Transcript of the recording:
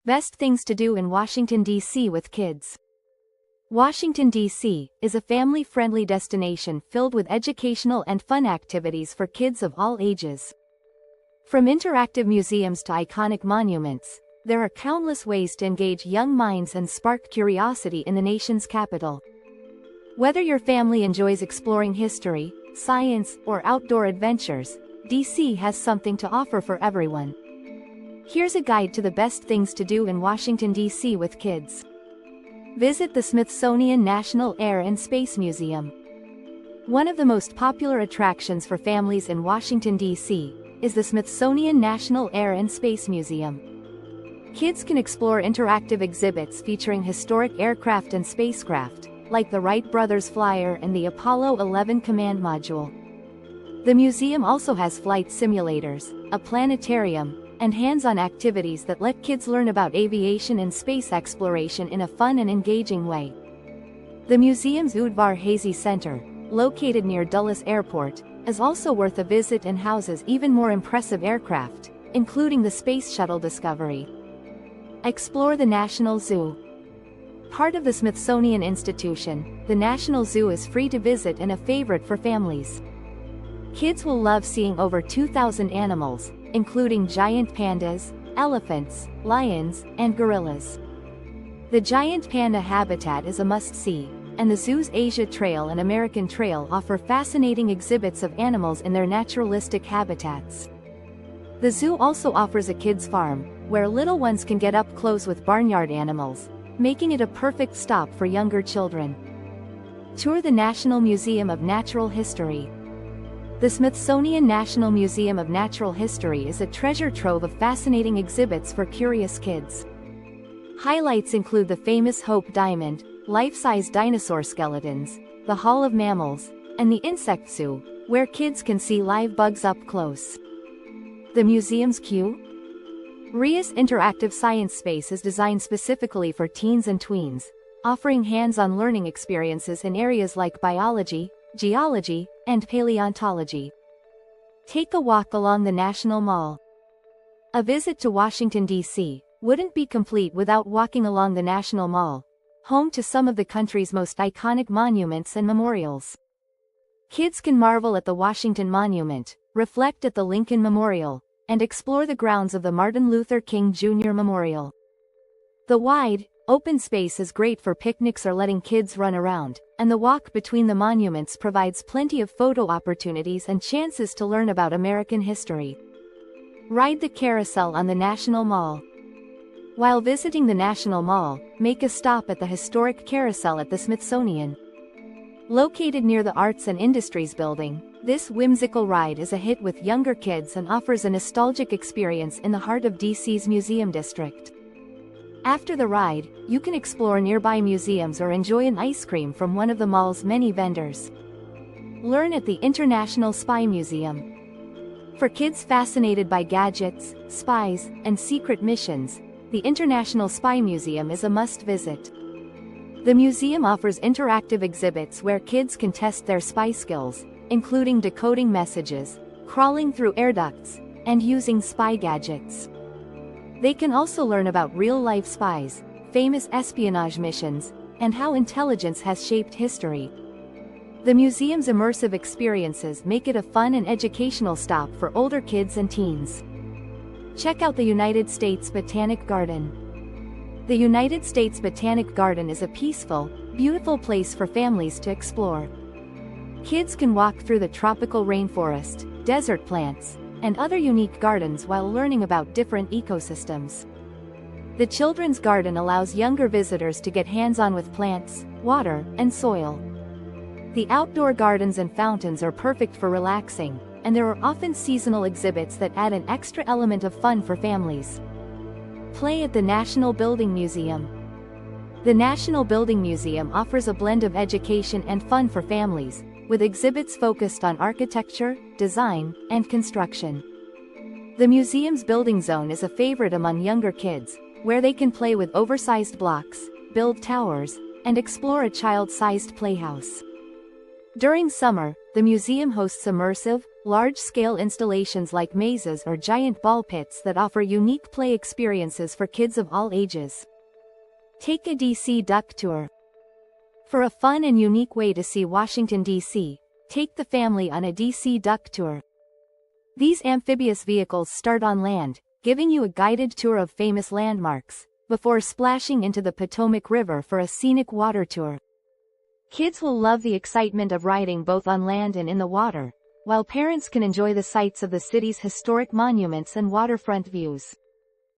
Best things to do in Washington, D.C. with kids. Washington, D.C. is a family-friendly destination filled with educational and fun activities for kids of all ages. From interactive museums to iconic monuments, there are countless ways to engage young minds and spark curiosity in the nation's capital. Whether your family enjoys exploring history, science, or outdoor adventures, D.C. has something to offer for everyone. Here's a guide to the best things to do in Washington, D.C. with kids. Visit the Smithsonian National Air and Space Museum. One of the most popular attractions for families in Washington, D.C., is the Smithsonian National Air and Space Museum. Kids can explore interactive exhibits featuring historic aircraft and spacecraft, like the Wright Brothers Flyer and the Apollo 11 Command Module. The museum also has flight simulators, a planetarium, and hands-on activities that let kids learn about aviation and space exploration in a fun and engaging way. The museum's Udvar Hazy Center, located near Dulles Airport, is also worth a visit and houses even more impressive aircraft, including the Space Shuttle Discovery. Explore the National Zoo. Part of the Smithsonian Institution, the National Zoo is free to visit and a favorite for families. Kids will love seeing over 2,000 animals, including giant pandas, elephants, lions, and gorillas. The giant panda habitat is a must-see, and the zoo's Asia Trail and American Trail offer fascinating exhibits of animals in their naturalistic habitats. The zoo also offers a kids' farm, where little ones can get up close with barnyard animals, making it a perfect stop for younger children. Tour the National Museum of Natural History. The Smithsonian National Museum of Natural History is a treasure trove of fascinating exhibits for curious kids. Highlights include the famous Hope Diamond, life-size dinosaur skeletons, the Hall of Mammals, and the Insect Zoo, where kids can see live bugs up close. The museum's Q. RIA's interactive science space is designed specifically for teens and tweens, offering hands-on learning experiences in areas like biology, geology, and paleontology. Take a walk along the National Mall. A visit to Washington, D.C. wouldn't be complete without walking along the National Mall, home to some of the country's most iconic monuments and memorials. Kids can marvel at the Washington Monument, reflect at the Lincoln Memorial, and explore the grounds of the Martin Luther King Jr. Memorial. The wide, open space is great for picnics or letting kids run around, and the walk between the monuments provides plenty of photo opportunities and chances to learn about American history. Ride the carousel on the National Mall. While visiting the National Mall, make a stop at the historic carousel at the Smithsonian. Located near the Arts and Industries Building, this whimsical ride is a hit with younger kids and offers a nostalgic experience in the heart of DC's Museum District. After the ride, you can explore nearby museums or enjoy an ice cream from one of the mall's many vendors. Learn at the International Spy Museum. For kids fascinated by gadgets, spies, and secret missions, the International Spy Museum is a must-visit. The museum offers interactive exhibits where kids can test their spy skills, including decoding messages, crawling through air ducts, and using spy gadgets. They can also learn about real-life spies, famous espionage missions, and how intelligence has shaped history. The museum's immersive experiences make it a fun and educational stop for older kids and teens. Check out the United States Botanic Garden. The United States Botanic Garden is a peaceful, beautiful place for families to explore. Kids can walk through the tropical rainforest, desert plants, and other unique gardens while learning about different ecosystems. The Children's Garden allows younger visitors to get hands-on with plants, water, and soil. The outdoor gardens and fountains are perfect for relaxing, and there are often seasonal exhibits that add an extra element of fun for families. Play at the National Building Museum. The National Building Museum offers a blend of education and fun for families, with exhibits focused on architecture, design, and construction. The museum's building zone is a favorite among younger kids, where they can play with oversized blocks, build towers, and explore a child-sized playhouse. During summer, the museum hosts immersive, large-scale installations like mazes or giant ball pits that offer unique play experiences for kids of all ages. Take a DC Duck Tour. For a fun and unique way to see Washington, D.C., take the family on a DC Duck Tour. These amphibious vehicles start on land, giving you a guided tour of famous landmarks, before splashing into the Potomac River for a scenic water tour. Kids will love the excitement of riding both on land and in the water, while parents can enjoy the sights of the city's historic monuments and waterfront views.